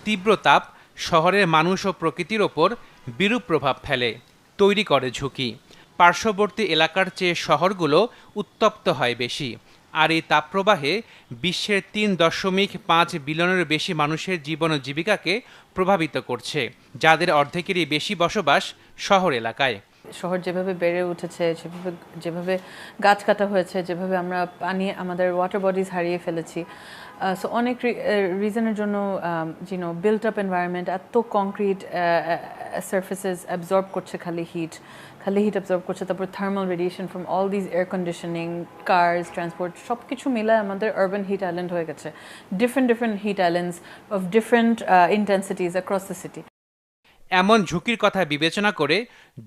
তীব্র তাপ শহরের মানুষ ও প্রকৃতির ওপর বিরূপ প্রভাব ফেলে, তৈরি করে ঝুঁকি। পার্শ্ববর্তী এলাকার চেয়ে শহরগুলো উত্তপ্ত হয় বেশি। আর এই তাপপ্রবাহে বিশ্বের ৩.৫ বিলিয়নের বেশি মানুষের জীবন ও জীবিকাকে প্রভাবিত করছে, যাদের অর্ধেকেরই বেশি বসবাস শহর এলাকায়। শহর যেভাবে বেড়ে উঠেছে, যেভাবে গাছ কাটা হয়েছে, যেভাবে আমরা পানি, আমাদের ওয়াটার বডিজ হারিয়ে ফেলেছি, সো অনেক রিজনের জন্য বিল্ট আপ এনভায়রনমেন্ট, এত কংক্রিট সারফেসেস অ্যাবজর্ব করছে খালি হিট অ্যাবজর্ব করছে, তারপর thermal radiation from all these air conditioning, cars, transport, সব কিছু মিলে আমাদের আরবান হিট আইল্যান্ড হয়ে গেছে। Different heat islands of different intensities across the city. এমন ঝুঁকির কথা বিবেচনা করে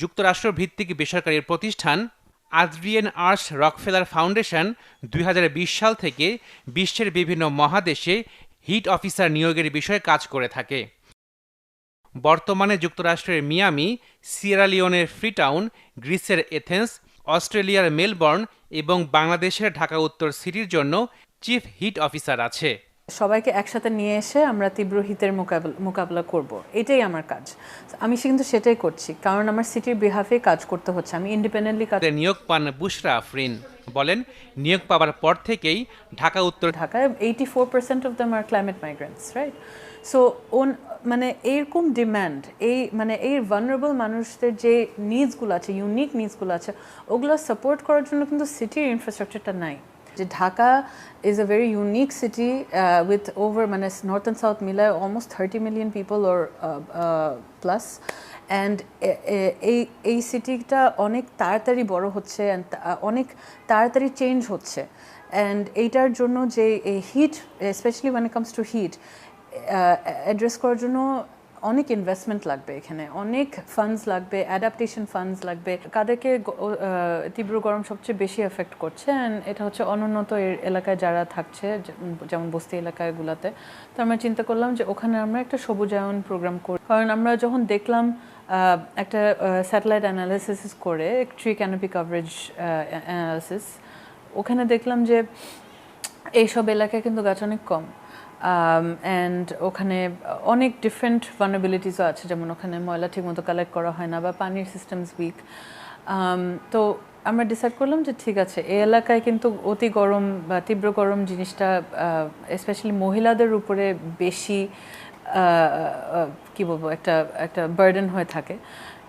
যুক্তরাষ্ট্র ভিত্তিক বেসরকারি প্রতিষ্ঠান আদ্রিয়েন আর্স রকফেলার ফাউন্ডেশন ২০২০ সাল থেকে বিশ্বের বিভিন্ন মহাদেশে হিট অফিসার নিয়োগের বিষয়ে কাজ করে থাকে। বর্তমানে যুক্তরাষ্ট্রের মিয়ামি, সিয়েরা লিওনের ফ্রিটাউন, গ্রিসের এথেন্স, অস্ট্রেলিয়ার মেলবর্ন এবং বাংলাদেশের ঢাকা উত্তর সিটির জন্য চিফ হিট অফিসার আছে। সবাইকে একসাথে নিয়ে এসে আমরা তীব্র হিতের মোকাবেলা করব, এটাই আমার কাজ। আমি কিন্তু সেটাই করছি, কারণ আমার সিটির বিহাফে কাজ করতে হচ্ছে, আমি ইন্ডিপেন্ডেন্টলি কাজ। নিয়োগ পান বুশরা আফরিন, বলেন নিয়োগ পাওয়ার পর থেকেই ঢাকায় 84% of them are climate migrants, right? So মানে এইরকম ডিম্যান্ড, এই ভালনারেবল মানুষদের যে নিডসগুলো আছে, ইউনিক নিডসগুলো আছে, ওগুলো সাপোর্ট করার জন্য কিন্তু সিটির ইনফ্রাস্ট্রাকচারটা নাই। যে Dhaka is a very unique city with over north and south মিলায় almost 30 million people or plus, and এই সিটিটা অনেক তাড়াতাড়ি বড় হচ্ছে and অনেক তাড়াতাড়ি চেঞ্জ হচ্ছে, and এইটার জন্য যে এই heat, specially when it comes to heat address করার জন্য অনেক ইনভেস্টমেন্ট লাগবে, এখানে অনেক ফান্ডস লাগবে, অ্যাডাপ্টেশন ফান্ডস লাগবে। কাদেরকে তীব্র গরম সবচেয়ে বেশি এফেক্ট করছে, অ্যান্ড এটা হচ্ছে অনুন্নত এলাকায় যারা থাকছে, যেমন বস্তি এলাকাগুলোতে। তো আমরা চিন্তা করলাম যে ওখানে আমরা একটা সবুজায়ন প্রোগ্রাম করি, কারণ আমরা যখন দেখলাম একটা স্যাটেলাইট অ্যানালিসিস করে, ট্রি ক্যানোপি কভারেজ অ্যানালিসিস, ওখানে দেখলাম যে এইসব এলাকায় কিন্তু গাছ অনেক কম, অ্যান্ড ওখানে অনেক ডিফারেন্ট ভালনারেবিলিটিসও আছে, যেমন ওখানে ময়লা ঠিকমতো কালেক্ট করা হয় না বা পানির সিস্টেমস উইক। তো আমরা ডিসাইড করলাম যে ঠিক আছে, এই এলাকায় কিন্তু অতি গরম বা তীব্র গরম জিনিসটা স্পেশালি মহিলাদের উপরে বেশি কি বলবো, একটা বার্ডেন হয়ে থাকে।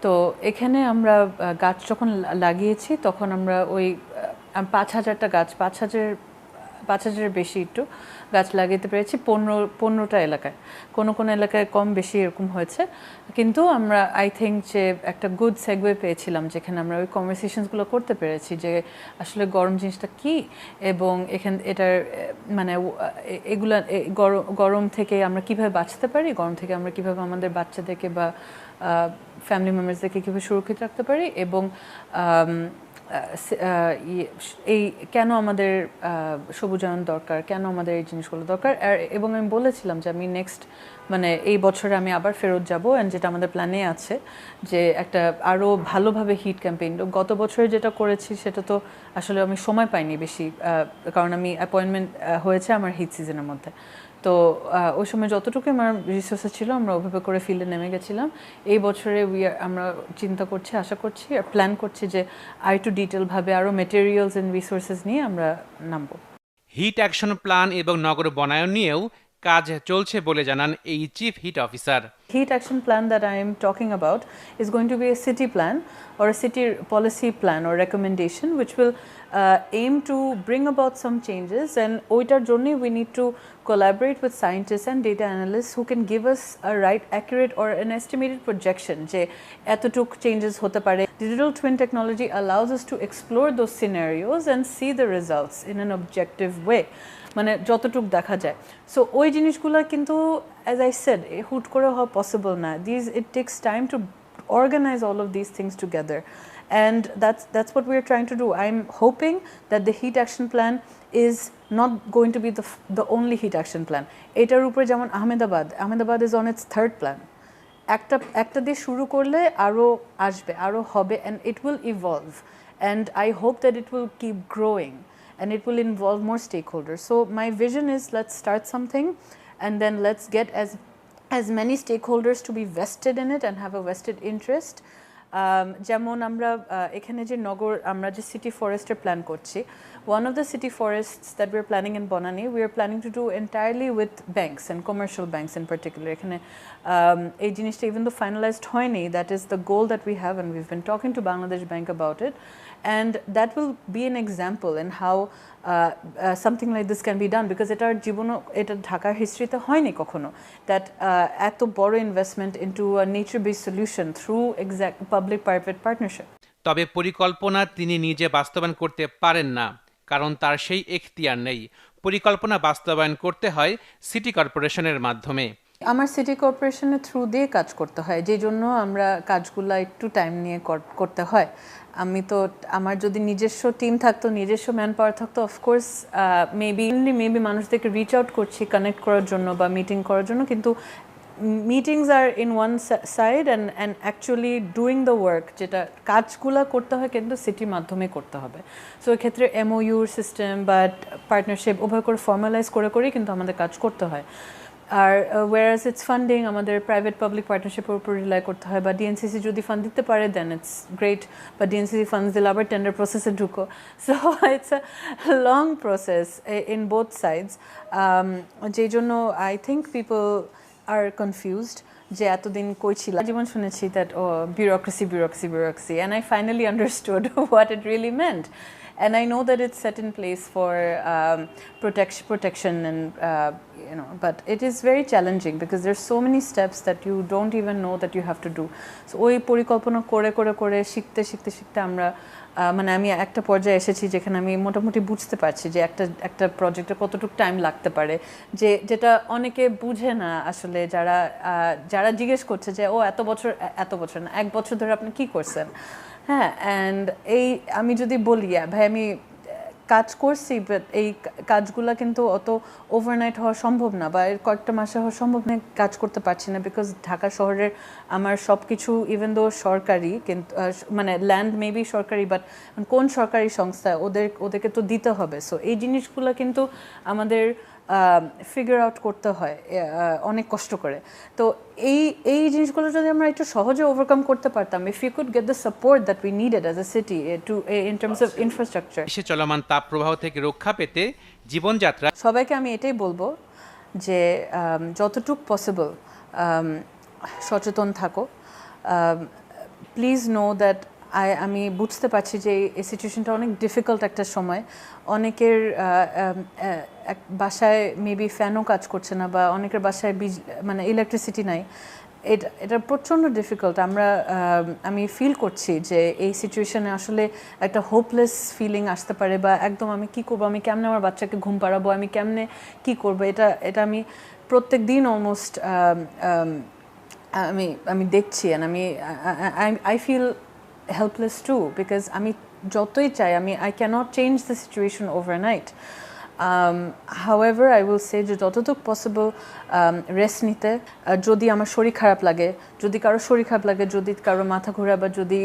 তো এখানে আমরা গাছ যখন লাগিয়েছি, তখন আমরা ওই 5,000টা গাছ, 5,000-এর বেশি একটু গাছ লাগাতে পেরেছি 15টা এলাকায়। কোনো এলাকায় কম বেশি এরকম হয়েছে, কিন্তু আমরা আই থিঙ্ক যে একটা গুড সেগওয়ে পেয়েছিলাম, যেখানে আমরা ওই কনভারসেশনসগুলো করতে পেরেছি যে আসলে গরম জিনিসটা কি, এবং এটার এগুলা গরম থেকে আমরা কিভাবে বাঁচতে পারি, গরম থেকে আমরা কিভাবে আমাদের বাচ্চাদেরকে বা ফ্যামিলি মেম্বার্সদেরকে কীভাবে সুরক্ষিত রাখতে পারি, এবং এই কেন আমাদের সবুজায়ন দরকার, কেন আমাদের এই জিনিসগুলো দরকার। এবং আমি বলেছিলাম যে আমি নেক্সট এই বছরে আমি আবার ফেরত যাব, অ্যান্ড যেটা আমাদের প্ল্যানে আছে যে একটা আরও ভালোভাবে হিট ক্যাম্পেইন। গত বছরে যেটা করেছি সেটা তো আসলে আমি সময় পাইনি বেশি, কারণ আমি অ্যাপয়েন্টমেন্ট হয়েছে আমার হিট সিজনের মধ্যে। তো ওই সময় যতটুকু আমার রিসোর্সেস ছিল আমরা ওভাবে করে ফিল্ডে নেমে গেছিলাম। এই বছরে আমরা চিন্তা করছি, আশা করছি আর প্ল্যান করছি যে আর একটু ডিটেলভাবে আরও মেটেরিয়ালস অ্যান্ড রিসোর্সেস নিয়ে আমরা নামবো। হিট অ্যাকশন প্ল্যান এবং নগর বনায়ন নিয়েও কাজ চলছে বলে জানান এই chief heat officer. Heat action plan that I am talking about is going to be a city plan or a city policy plan or recommendation which will aim to bring about some changes, and oitar jonne we need to collaborate with scientists and data analysts who can give us a right, accurate or an estimated projection je etotuk changes hote pare. Digital twin technology allows us to explore those scenarios and see the results in an objective way, যতটুক দেখা যায়। So ওই জিনিসগুলো কিন্তু as I said হুট করে হওয়া possible না। It takes time to organize all of these things together, and that's what we are trying to do. I'm hoping that the heat action plan is not going to be the only heat action plan. এটার উপরে যেমন Ahmedabad is on its third plan. একটা দিয়ে শুরু করলে আরও আসবে, আরও হবে, and it will evolve, and I hope that it will keep growing and it will involve more stakeholders. So my vision is, let's start something and then let's get as as many stakeholders to be vested in it and have a vested interest. যেমন আমরা এখানে যে নগর আমরা যে city ফরেস্টের plan করছি, one of the city forests that we're planning in Bonani, we are planning to do entirely with banks and commercial banks in particular. এখানে এই জিনিসটা even though finalized হয়নি, that is the goal that we have, and we've been talking to Bangladesh Bank about it, and that will be an example in how something like this can be done, because এটা ঢাকার হিস্ট্রিতে হয়নি কখনো, that এত বড় investment into a nature based solution through exact public private partnership. তবে পরিকল্পনা তিনি নিজে বাস্তবায়ন করতে পারেন না, কারণ তার সেই এখতিয়ার নেই। পরিকল্পনা বাস্তবায়ন করতে হয় সিটি কর্পোরেশনের মাধ্যমে। আমার সিটি কর্পোরেশনের থ্রু দিয়ে কাজ করতে হয়, যেই জন্য আমরা কাজগুলো একটু টাইম নিয়ে করতে হয়। আমার যদি নিজস্ব টিম থাকতো, নিজস্ব ম্যান পাওয়ার থাকতো, অফকোর্স মেবি মানুষদেরকে রিচ আউট করছি কানেক্ট করার জন্য বা মিটিং করার জন্য, কিন্তু meetings are in one side and actually doing the work যেটা কাজগুলো করতে হয় কিন্তু সিটির মাধ্যমে করতে হবে। সো এক্ষেত্রে MOU সিস্টেম বা পার্টনারশিপ উভয় করে ফর্মালাইজ করে কিন্তু আমাদের কাজ করতে হয়। আর whereas it's funding আমাদের প্রাইভেট পাবলিক পার্টনারশিপের উপর রিলাই করতে হয়, বা ডিএনসিসি যদি ফান্ড দিতে পারে দেন ইটস গ্রেট, বা ডিএনসিসি ফান্ডস দিলে আবার টেন্ডার প্রসেসে ঢুকো। So it's a long process in both sides, যেই জন্য I think people are confused যে এতদিন কই ছিল। জীবন শুনেছি that bureaucracy and I finally understood what it really meant, and I know that it's set in place for protection and but it is very challenging because there's so many steps that you don't even know that you have to do. So ওই পরিকল্পনা করে শিখতে আমরা মানে আমি একটা পর্যায়ে এসেছি যেখানে আমি মোটামুটি বুঝতে পারছি যে একটা প্রজেক্টে কতটুকু টাইম লাগতে পারে, যেটা অনেকে বুঝে না আসলে, যারা জিজ্ঞেস করছে যে ও এত বছর না, 1 বছর ধরে আপনি কি করছেন। হ্যাঁ, অ্যান্ড আমি যদি বলি ভাই আমি কাজ করছি, বাট এই কাজগুলো কিন্তু অত ওভারনাইট হওয়া সম্ভব না, বা এর কয়েকটা মাসে হওয়া সম্ভব না, কাজ করতে পারছি না বিকজ ঢাকা শহরের আমার সব কিছু ইভেন দো সরকারি, কিন্তু মানে ল্যান্ড মেবি সরকারি, বাট কোন সরকারি সংস্থা ওদেরকে তো দিতে হবে। সো এই জিনিসগুলো কিন্তু আমাদের ফিগার আউট করতে হয় অনেক কষ্ট করে। তো এই জিনিসগুলো যদি আমরা একটু সহজে ওভারকাম করতে পারতাম, if you could get the support that we needed as a city to in terms of infrastructure. দেশে চলমান তাপ প্রবাহ থেকে রক্ষা পেতে জীবনযাত্রা সবাইকে আমি এটাই বলবো যে যতটুক পসিবল সচেতন থাকো। প্লিজ নো দ্যাট আমি বুঝতে পারছি যে এই সিচুয়েশনটা অনেক ডিফিকাল্ট একটা সময়, অনেকের বাসায় মেবি ফ্যানও কাজ করছে না, বা অনেকের বাসায় মানে ইলেকট্রিসিটি নাই, এটা প্রচণ্ড ডিফিকাল্ট। আমি ফিল করছি যে এই সিচুয়েশনে আসলে একটা হোপলেস ফিলিং আসতে পারে, বা একদম আমি কি করবো, আমি কেমনে আমার বাচ্চাকে ঘুম পাড়াবো, আমি কেমনে কি করবো, এটা আমি প্রত্যেক দিন অলমোস্ট আমি দেখছি, and I feel helpless too, because আমি যতই চাই I cannot change the situation overnight. However, I will say যে যতটুকু পসিবল রেস্ট নিতে, যদি আমার শরীর খারাপ লাগে, যদি কারো শরীর খারাপ লাগে, যদি কারো মাথা ঘোরা, বা যদি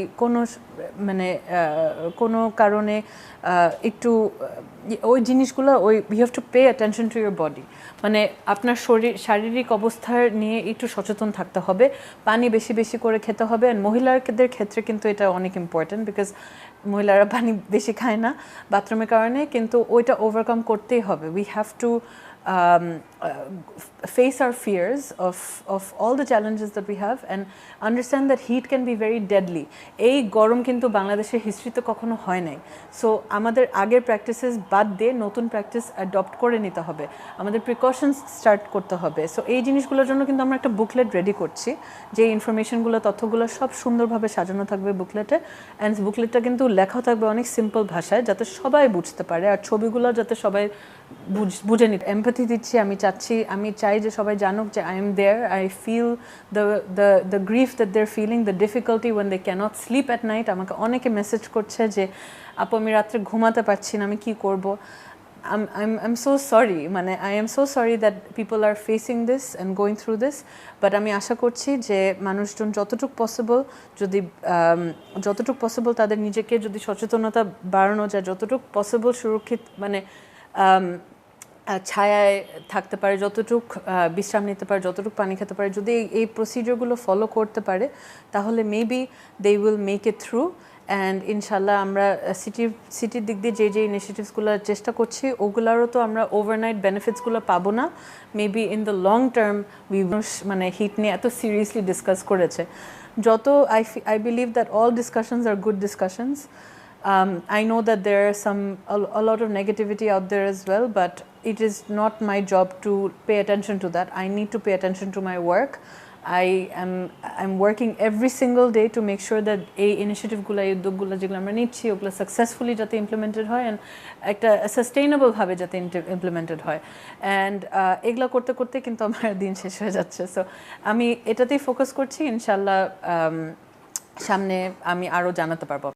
কোনো কারণে একটু ওই জিনিসগুলো you have to pay attention to your body, মানে আপনার শারীরিক অবস্থার নিয়ে একটু সচেতন থাকতে হবে, পানি বেশি করে খেতে হবে। অ্যান্ড মহিলাদের ক্ষেত্রে কিন্তু এটা অনেক ইম্পর্টেন্ট, বিকজ মহিলারা পানি বেশি খায় না বাথরুমের কারণে, কিন্তু ওইটা ওভারকাম করতেই হবে। We have to face our fears of all the challenges that we have and understand that heat can be very deadly. এই গরম কিন্তু বাংলাদেশের হিস্ট্রিতে কখনো হয় নাই। সো আমাদের আগের প্র্যাকটিসেস বাদ দিয়ে নতুন প্র্যাকটিস অ্যাডপ্ট করে নিতে হবে, আমাদের প্রিকশনস স্টার্ট করতে হবে। সো এই জিনিসগুলোর জন্য কিন্তু আমরা একটা বুকলেট রেডি করছি, যে ইনফরমেশনগুলো, তথ্যগুলো সব সুন্দরভাবে সাজানো থাকবে বুকলেটে, অ্যান্ড বুকলেটটা কিন্তু লেখা থাকবে অনেক সিম্পল ভাষায়, যাতে সবাই বুঝতে পারে, আর ছবিগুলো যাতে সবাই বুঝে নিতে। এমপ্যাথি দিচ্ছি, আমি চাই যে সবাই জানুক যে I am there, I feel the grief that they are feeling, the difficulty when they can't sleep at night. আমাকে অনেকে মেসেজ করছে যে আপু আমি রাত্রে ঘুমাতে পারছি না, আমি কী করবো। I'm so sorry, মানে I am so sorry that people are facing this and going through this, but আমি আশা করছি যে মানুষজন যতটুকু পসিবল তাদের নিজেকে যদি সচেতনতা বাড়ানো যায়, যতটুকু পসিবল সুরক্ষিত, মানে ছায়ায় থাকতে পারে, যতটুক বিশ্রাম নিতে পারে, যতটুকু পানি খেতে পারে, যদি এই প্রসিডিওরগুলো ফলো করতে পারে তাহলে maybe they will make it through. And ইনশাল্লাহ আমরা সিটির দিক দিয়ে যে ইনিশিয়েটিভসগুলো চেষ্টা করছি ওগুলারও তো আমরা ওভারনাইট বেনিফিটসগুলো পাবো না, maybe in the long term মানে হিট নিয়ে এত সিরিয়াসলি ডিসকাস করেছে যত I believe that all discussions are good discussions. I know that there are a lot of negativity out there as well, but it is not my job to pay attention to that. I need to pay attention to my work. I'm working every single day to make sure that এই ইনিশিয়েটিভগুলো, এই উদ্যোগগুলো যেগুলো আমরা নিচ্ছি ওগুলো successfully যাতে implemented হয় and একটা সাস্টেইনেবলভাবে যাতে ইমপ্লিমেন্টেড হয়। অ্যান্ড এগুলো করতে করতে কিন্তু আমার দিন শেষ হয়ে যাচ্ছে। সো আমি এটাতেই ফোকাস করছি, ইনশাল্লাহ সামনে আমি আরও জানাতে পারবো।